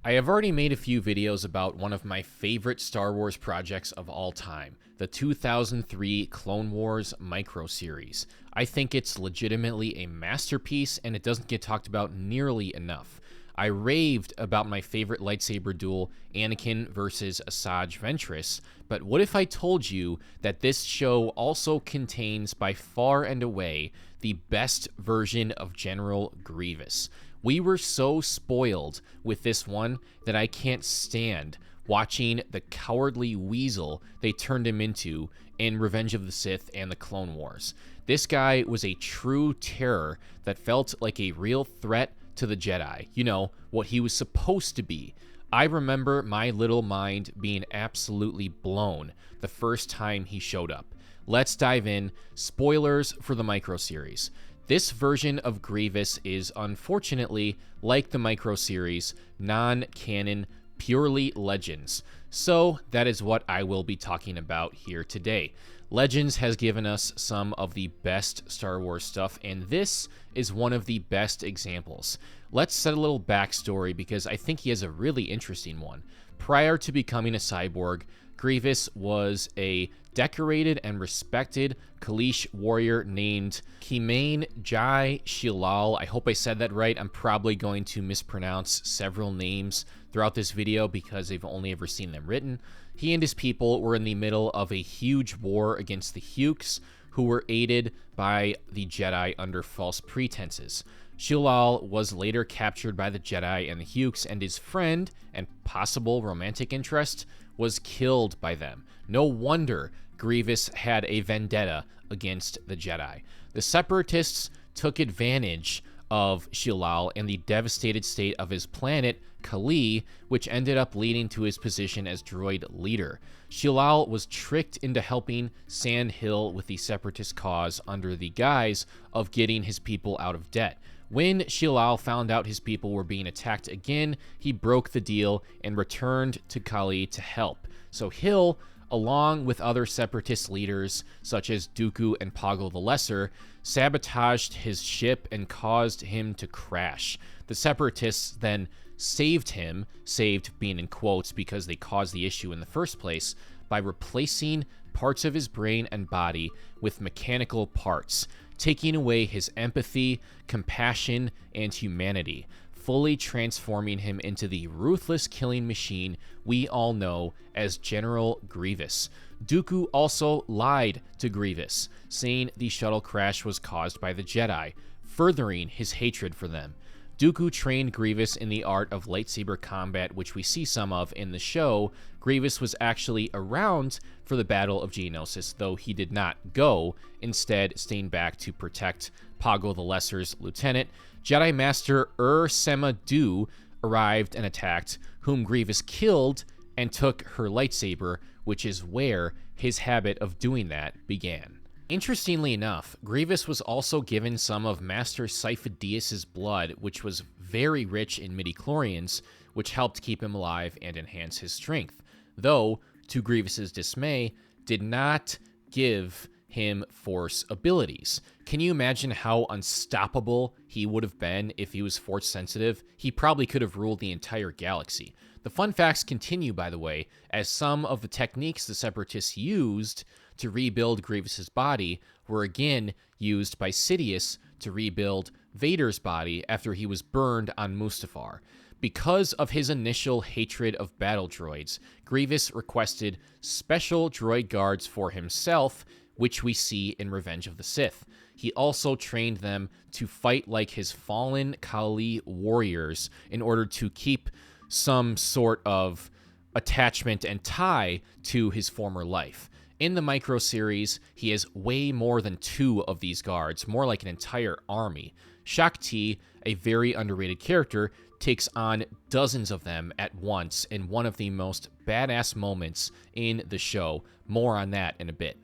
I have already made a few videos about one of my favorite Star Wars projects of all time, the 2003 Clone Wars micro series. I think it's legitimately a masterpiece and it doesn't get talked about nearly enough. I raved about my favorite lightsaber duel, Anakin versus Asajj Ventress, but what if I told you that this show also contains by far and away the best version of General Grievous? We were so spoiled with this one that I can't stand watching the cowardly weasel they turned him into in Revenge of the Sith and the Clone Wars. This guy was a true terror that felt like a real threat to the Jedi. You know, what he was supposed to be. I remember my little mind being absolutely blown the first time he showed up. Let's dive in. Spoilers for the micro series. This version of Grievous is unfortunately, like the micro series, non-canon, purely Legends. So that is what I will be talking about here today. Legends has given us some of the best Star Wars stuff, and this is one of the best examples. Let's set a little backstory because I think he has a really interesting one. Prior to becoming a cyborg, Grievous was a decorated and respected Kaleesh warrior named Kimane Jai Shilal. I hope I said that right. I'm probably going to mispronounce several names throughout this video because I've only ever seen them written. He and his people were in the middle of a huge war against the Hukes, who were aided by the Jedi under false pretenses. Shilal was later captured by the Jedi and the Hukes, and his friend and possible romantic interest was killed by them. No wonder Grievous had a vendetta against the Jedi. The Separatists took advantage of Shilal and the devastated state of his planet, Kalee, which ended up leading to his position as droid leader. Shilal was tricked into helping Sand Hill with the Separatist cause under the guise of getting his people out of debt. When Shilal found out his people were being attacked again, he broke the deal and returned to Kalee to help. So Hill, along with other Separatist leaders such as Dooku and Poggle the Lesser, sabotaged his ship and caused him to crash. The Separatists then saved him, saved being in quotes because they caused the issue in the first place, by replacing parts of his brain and body with mechanical parts, taking away his empathy, compassion, and humanity, fully transforming him into the ruthless killing machine we all know as General Grievous. Dooku also lied to Grievous, saying the shuttle crash was caused by the Jedi, furthering his hatred for them. Dooku trained Grievous in the art of lightsaber combat, which we see some of in the show. Grievous was actually around for the Battle of Geonosis, though he did not go, instead staying back to protect Poggle the Lesser's lieutenant. Jedi Master Sema Du arrived and attacked, whom Grievous killed and took her lightsaber, which is where his habit of doing that began. Interestingly enough, Grievous was also given some of Master Sifo-Dyas's blood, which was very rich in midichlorians, which helped keep him alive and enhance his strength, though, to Grievous's dismay, did not give him Force abilities. Can you imagine how unstoppable he would have been if he was Force sensitive? He probably could have ruled the entire galaxy. The fun facts continue, by the way, as some of the techniques the Separatists used to rebuild Grievous's body were again used by Sidious to rebuild Vader's body after he was burned on Mustafar. Because of his initial hatred of battle droids, Grievous requested special droid guards for himself, which we see in Revenge of the Sith. He also trained them to fight like his fallen Kalee warriors in order to keep some sort of attachment and tie to his former life. In the micro series, he has way more than 2 of these guards, more like an entire army. Shakti, a very underrated character, takes on dozens of them at once in one of the most badass moments in the show. More on that in a bit.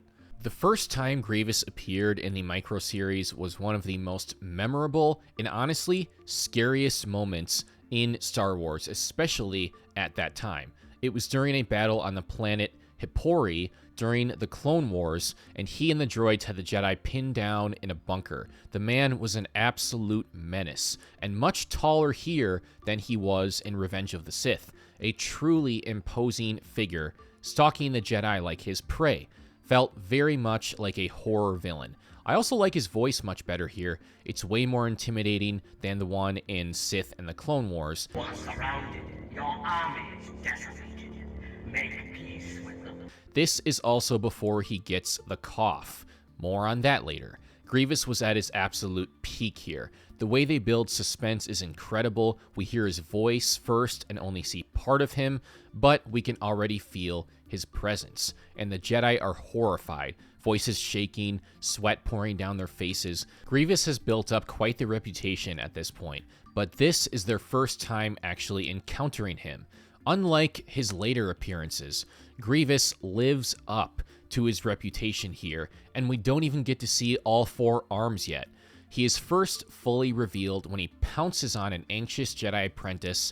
The first time Grievous appeared in the micro series was one of the most memorable and honestly scariest moments in Star Wars, especially at that time. It was during a battle on the planet Hypori during the Clone Wars, and he and the droids had the Jedi pinned down in a bunker. The man was an absolute menace, and much taller here than he was in Revenge of the Sith. A truly imposing figure, stalking the Jedi like his prey. Felt very much like a horror villain. I also like his voice much better here. It's way more intimidating than the one in Sith and the Clone Wars. You are surrounded. Your army is decimated. Make peace with them. This is also before he gets the cough. More on that later. Grievous was at his absolute peak here. The way they build suspense is incredible. We hear his voice first and only see part of him, but we can already feel his presence. And the Jedi are horrified. Voices shaking, sweat pouring down their faces. Grievous has built up quite the reputation at this point, but this is their first time actually encountering him. Unlike his later appearances, Grievous lives up to his reputation here, and we don't even get to see all 4 arms yet. He is first fully revealed when he pounces on an anxious Jedi apprentice,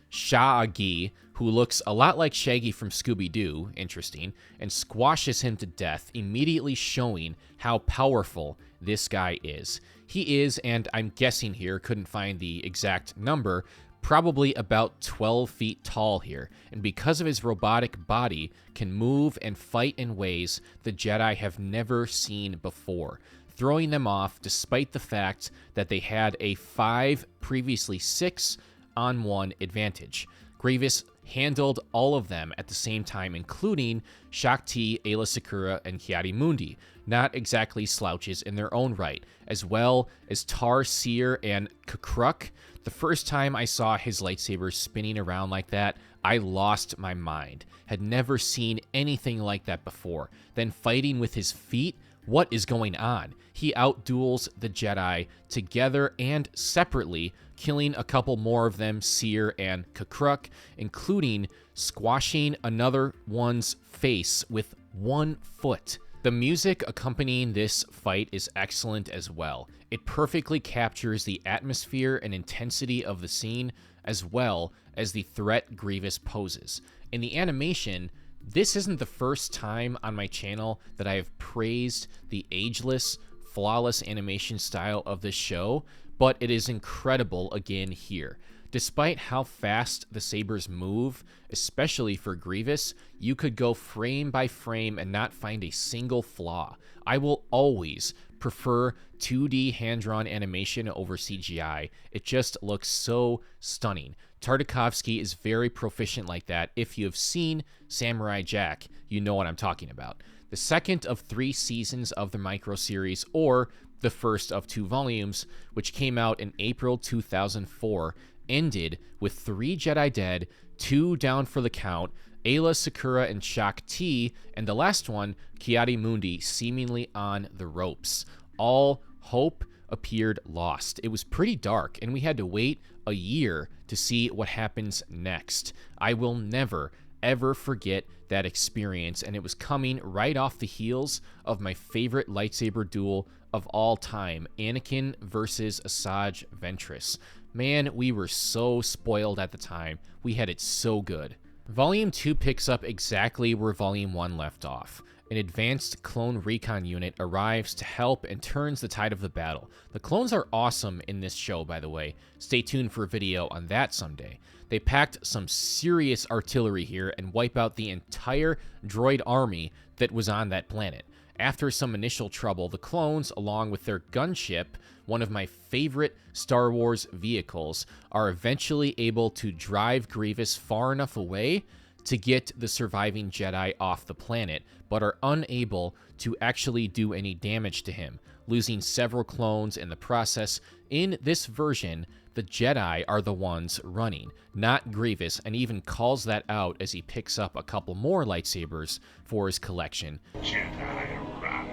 Shaggy, who looks a lot like Shaggy from Scooby-Doo, interesting, and squashes him to death, immediately showing how powerful this guy is. He is, and I'm guessing here, couldn't find the exact number, probably about 12 feet tall here, and because of his robotic body, can move and fight in ways the Jedi have never seen before, throwing them off despite the fact that they had a 5, previously 6-on-1 advantage. Grievous handled all of them at the same time, including Shaak Ti, Aayla Secura, and Ki-Adi-Mundi, not exactly slouches in their own right, as well as Tar Seer and Kakruk. The first time I saw his lightsaber spinning around like that, I lost my mind. Had never seen anything like that before. Then fighting with his feet? What is going on? He outduels the Jedi together and separately, killing a couple more of them, Seer and Kakruk, including squashing another one's face with 1 foot. The music accompanying this fight is excellent as well. It perfectly captures the atmosphere and intensity of the scene, as well as the threat Grievous poses. In the animation, this isn't the first time on my channel that I have praised the ageless, flawless animation style of this show, but it is incredible again here. Despite how fast the sabers move, especially for Grievous, you could go frame by frame and not find a single flaw. I will always prefer 2D hand-drawn animation over CGI. It just looks so stunning. Tartakovsky is very proficient like that. If you have seen Samurai Jack, you know what I'm talking about. The second of 3 seasons of the micro series, or the first of 2 volumes, which came out in April 2004, ended with 3 Jedi dead, 2 down for the count, Aayla Secura and Shaak Ti, and the last one, Ki-Adi-Mundi, seemingly on the ropes. All hope appeared lost. It was pretty dark, and we had to wait a year to see what happens next. I will never, ever forget that experience, and it was coming right off the heels of my favorite lightsaber duel of all time, Anakin versus Asajj Ventress. Man, we were so spoiled at the time. We had it so good. Volume 2 picks up exactly where Volume 1 left off. An advanced clone recon unit arrives to help and turns the tide of the battle. The clones are awesome in this show, by the way. Stay tuned for a video on that someday. They packed some serious artillery here and wipe out the entire droid army that was on that planet. After some initial trouble, the clones, along with their gunship, one of my favorite Star Wars vehicles, are eventually able to drive Grievous far enough away to get the surviving Jedi off the planet, but are unable to actually do any damage to him, losing several clones in the process. In this version, the Jedi are the ones running, not Grievous, and even calls that out as he picks up a couple more lightsabers for his collection. Jedi, run.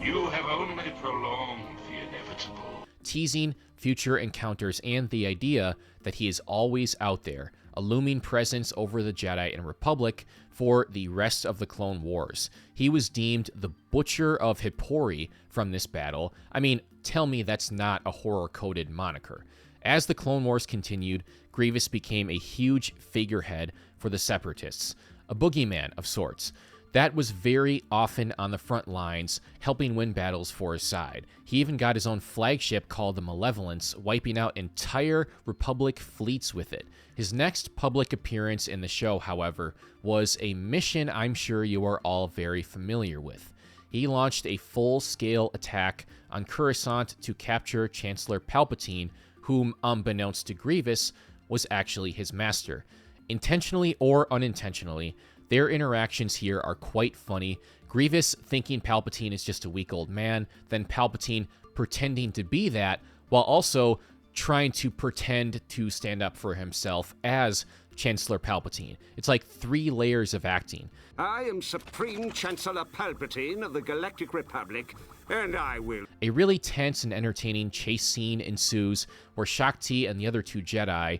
You have only prolonged the inevitable. Teasing future encounters and the idea that he is always out there, a looming presence over the Jedi and Republic for the rest of the Clone Wars. He was deemed the Butcher of Hypori from this battle. I mean, tell me that's not a horror-coded moniker. As the Clone Wars continued, Grievous became a huge figurehead for the Separatists, a boogeyman of sorts. that was very often on the front lines, helping win battles for his side. He even got his own flagship called the Malevolence, wiping out entire Republic fleets with it. His next public appearance in the show, however, was a mission I'm sure you are all very familiar with. He launched a full-scale attack on Coruscant to capture Chancellor Palpatine, whom, unbeknownst to Grievous, was actually his master. Intentionally or unintentionally, their interactions here are quite funny. Grievous thinking Palpatine is just a weak old man, then Palpatine pretending to be that, while also trying to pretend to stand up for himself as Chancellor Palpatine. It's like 3 layers of acting. I am Supreme Chancellor Palpatine of the Galactic Republic, and I will... A really tense and entertaining chase scene ensues where Shakti and the other 2 Jedi,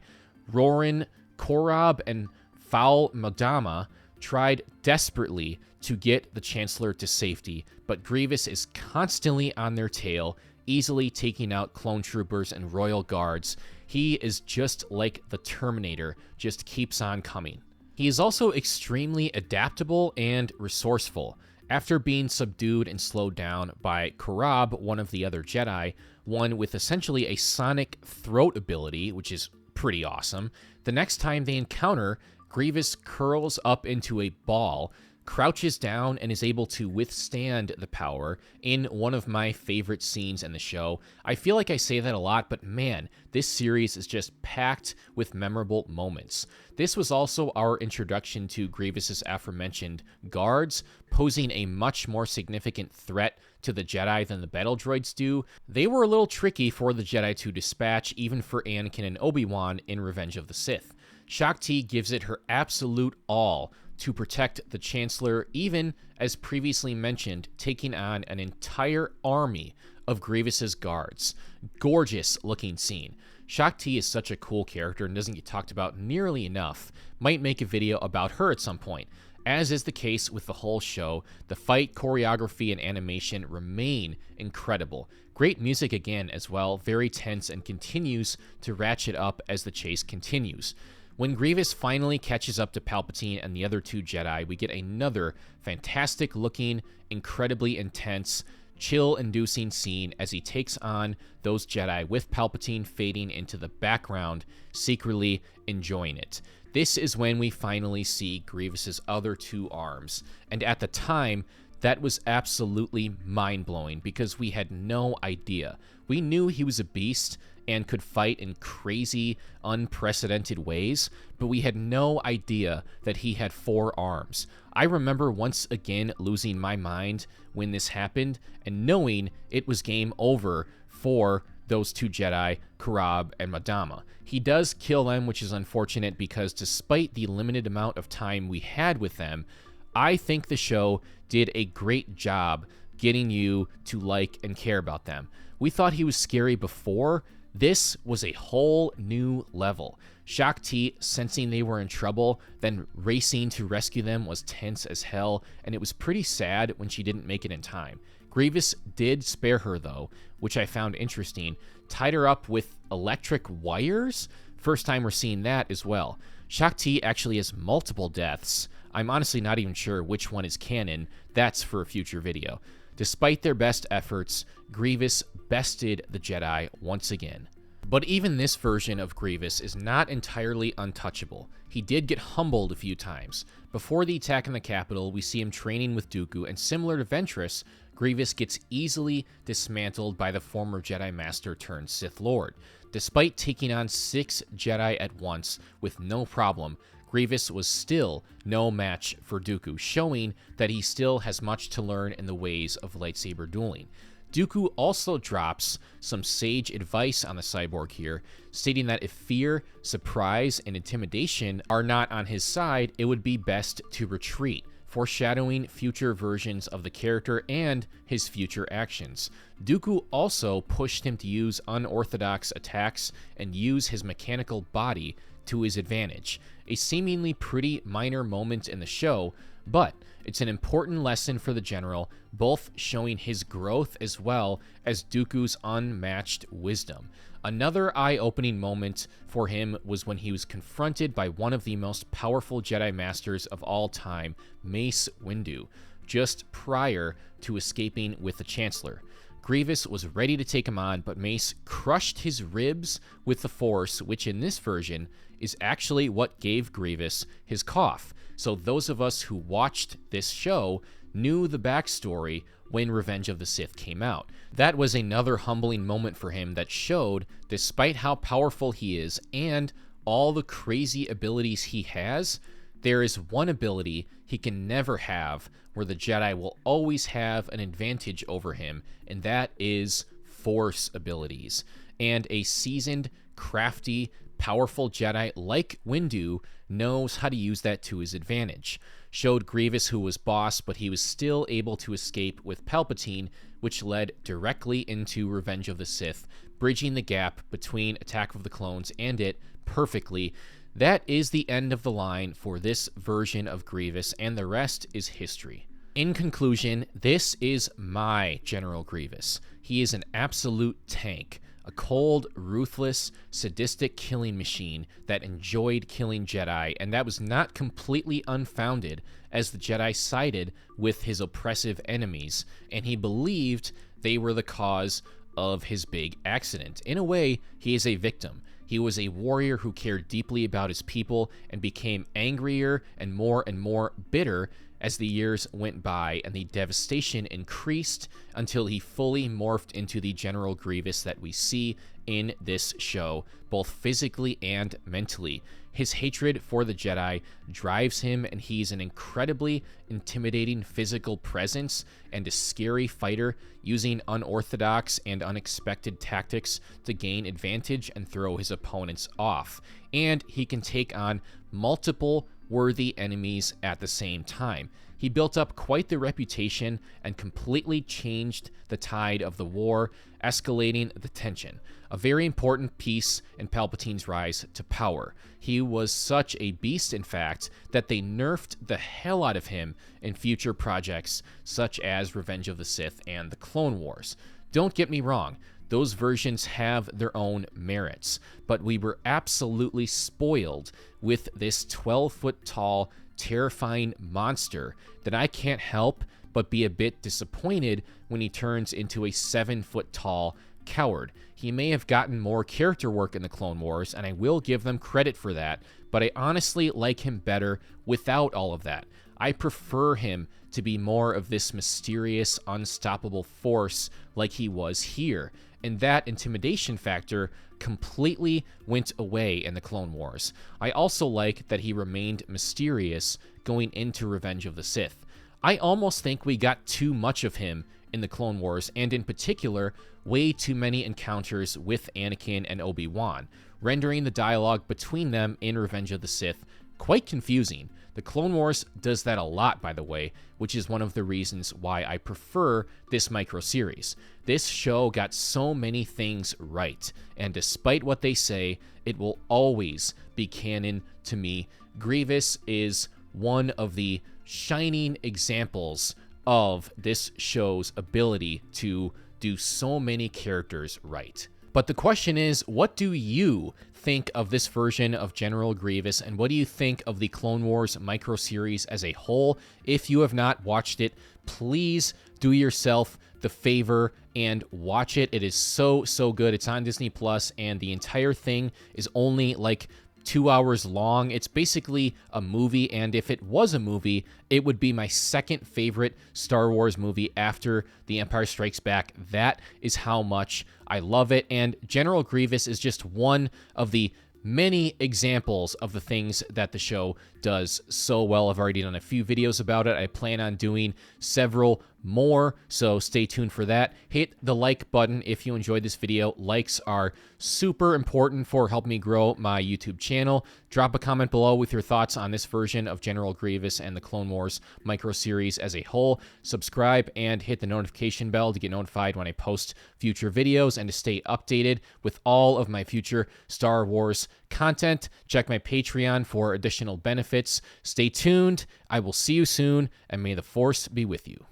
Roran, Korob, and Foul Madama, tried desperately to get the Chancellor to safety, but Grievous is constantly on their tail, easily taking out clone troopers and royal guards. He is just like the Terminator, just keeps on coming. He is also extremely adaptable and resourceful. After being subdued and slowed down by Korob, one of the other Jedi, one with essentially a sonic throat ability, which is pretty awesome, the next time they encounter, Grievous curls up into a ball, crouches down, and is able to withstand the power in one of my favorite scenes in the show. I feel like I say that a lot, but man, this series is just packed with memorable moments. This was also our introduction to Grievous's aforementioned guards, posing a much more significant threat to the Jedi than the battle droids do. They were a little tricky for the Jedi to dispatch, even for Anakin and Obi-Wan in Revenge of the Sith. Shakti gives it her absolute all to protect the Chancellor, even, as previously mentioned, taking on an entire army of Grievous's guards. Gorgeous looking scene. Shakti is such a cool character and doesn't get talked about nearly enough. Might make a video about her at some point. As is the case with the whole show, the fight, choreography, and animation remain incredible. Great music again as well, very tense, and continues to ratchet up as the chase continues. When Grievous finally catches up to Palpatine and the other 2 Jedi, we get another fantastic-looking, incredibly intense, chill-inducing scene as he takes on those Jedi, with Palpatine fading into the background, secretly enjoying it. This is when we finally see Grievous's other 2 arms, and at the time, that was absolutely mind-blowing because we had no idea. We knew he was a beast and could fight in crazy, unprecedented ways, but we had no idea that he had 4 arms. I remember once again losing my mind when this happened and knowing it was game over for those 2 Jedi, Korob and Madama. He does kill them, which is unfortunate because despite the limited amount of time we had with them, I think the show did a great job getting you to like and care about them. We thought he was scary before. This was a whole new level. Shakti, sensing they were in trouble, then racing to rescue them, was tense as hell, and it was pretty sad when she didn't make it in time. Grievous did spare her, though, which I found interesting. Tied her up with electric wires? First time we're seeing that as well. Shakti actually has multiple deaths. I'm honestly not even sure which one is canon. That's for a future video. Despite their best efforts, Grievous bested the Jedi once again. But even this version of Grievous is not entirely untouchable. He did get humbled a few times. Before the attack on the Capitol, we see him training with Dooku, and similar to Ventress, Grievous gets easily dismantled by the former Jedi Master turned Sith Lord. Despite taking on 6 Jedi at once with no problem, Grievous was still no match for Dooku, showing that he still has much to learn in the ways of lightsaber dueling. Dooku also drops some sage advice on the cyborg here, stating that if fear, surprise, and intimidation are not on his side, it would be best to retreat, foreshadowing future versions of the character and his future actions. Dooku also pushed him to use unorthodox attacks and use his mechanical body to his advantage. A seemingly pretty minor moment in the show, but it's an important lesson for the General, both showing his growth as well as Dooku's unmatched wisdom. Another eye-opening moment for him was when he was confronted by one of the most powerful Jedi Masters of all time, Mace Windu, just prior to escaping with the Chancellor. Grievous was ready to take him on, but Mace crushed his ribs with the Force, which in this version is actually what gave Grievous his cough. So those of us who watched this show knew the backstory when Revenge of the Sith came out. That was another humbling moment for him that showed, despite how powerful he is and all the crazy abilities he has, there is one ability he can never have where the Jedi will always have an advantage over him, and that is Force abilities. And a seasoned, crafty, powerful Jedi like Windu knows how to use that to his advantage. Showed Grievous who was boss, but he was still able to escape with Palpatine, which led directly into Revenge of the Sith, bridging the gap between Attack of the Clones and it perfectly. That is the end of the line for this version of Grievous, and the rest is history. In conclusion, this is my General Grievous. He is an absolute tank, a cold, ruthless, sadistic killing machine that enjoyed killing Jedi, and that was not completely unfounded, as the Jedi sided with his oppressive enemies, and he believed they were the cause of his big accident. In a way, he is a victim. He was a warrior who cared deeply about his people and became angrier and more bitter as the years went by and the devastation increased until he fully morphed into the General Grievous that we see in this show, both physically and mentally. His hatred for the Jedi drives him, and he's an incredibly intimidating physical presence and a scary fighter, using unorthodox and unexpected tactics to gain advantage and throw his opponents off. And he can take on multiple worthy enemies at the same time. He built up quite the reputation and completely changed the tide of the war, escalating the tension. A very important piece in Palpatine's rise to power. He was such a beast, in fact, that they nerfed the hell out of him in future projects such as Revenge of the Sith and the Clone Wars. Don't get me wrong, those versions have their own merits, but we were absolutely spoiled with this 12-foot tall, terrifying monster that I can't help but be a bit disappointed when he turns into a 7-foot tall coward. He may have gotten more character work in the Clone Wars, and I will give them credit for that, but I honestly like him better without all of that. I prefer him to be more of this mysterious, unstoppable force like he was here, and that intimidation factor completely went away in the Clone Wars. I also like that he remained mysterious going into Revenge of the Sith. I almost think we got too much of him in the Clone Wars, and in particular, way too many encounters with Anakin and Obi-Wan, rendering the dialogue between them in Revenge of the Sith quite confusing. The Clone Wars does that a lot, by the way, which is one of the reasons why I prefer this micro-series. This show got so many things right, and despite what they say, it will always be canon to me. Grievous is one of the shining examples of this show's ability to do so many characters right. But the question is, what do you think of this version of General Grievous, and what do you think of the Clone Wars micro-series as a whole? If you have not watched it, please do yourself the favor and watch it. It is so good. It's on Disney Plus, and the entire thing is only like 2 hours long. It's basically a movie, and if it was a movie, it would be my second favorite Star Wars movie after The Empire Strikes Back. That is how much I love it, and General Grievous is just one of the many examples of the things that the show does so well. I've already done a few videos about it. I plan on doing several more, so stay tuned for that. Hit the like button if you enjoyed this video. Likes are super important for helping me grow my YouTube channel. Drop a comment below with your thoughts on this version of General Grievous and the Clone Wars micro series as a whole. Subscribe and hit the notification bell to get notified when I post future videos and to stay updated with all of my future Star Wars content. Check my Patreon for additional benefits. Stay tuned. I will see you soon, and may the Force be with you.